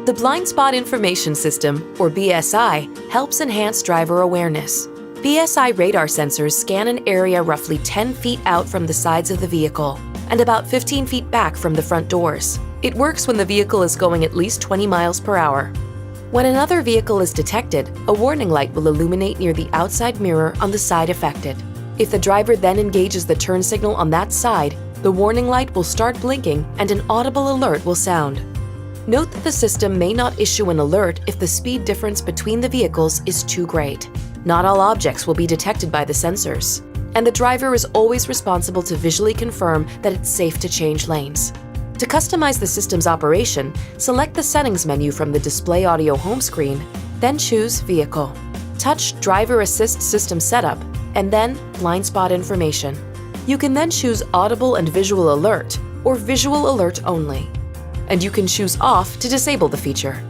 The Blind Spot Information System, or BSI, helps enhance driver awareness. BSI radar sensors scan an area roughly 10 feet out from the sides of the vehicle and about 15 feet back from the front doors. It works when the vehicle is going at least 20 miles per hour. When another vehicle is detected, a warning light will illuminate near the outside mirror on the side affected. If the driver then engages the turn signal on that side, the warning light will start blinking and an audible alert will sound. Note that the system may not issue an alert if the speed difference between the vehicles is too great. Not all objects will be detected by the sensors, and the driver is always responsible to visually confirm that it's safe to change lanes. To customize the system's operation, select the Settings menu from the Display Audio home screen, then choose Vehicle. Touch Driver Assist System Setup, and then Blind Spot Information. You can then choose Audible and Visual Alert, or Visual Alert only. And you can choose Off to disable the feature.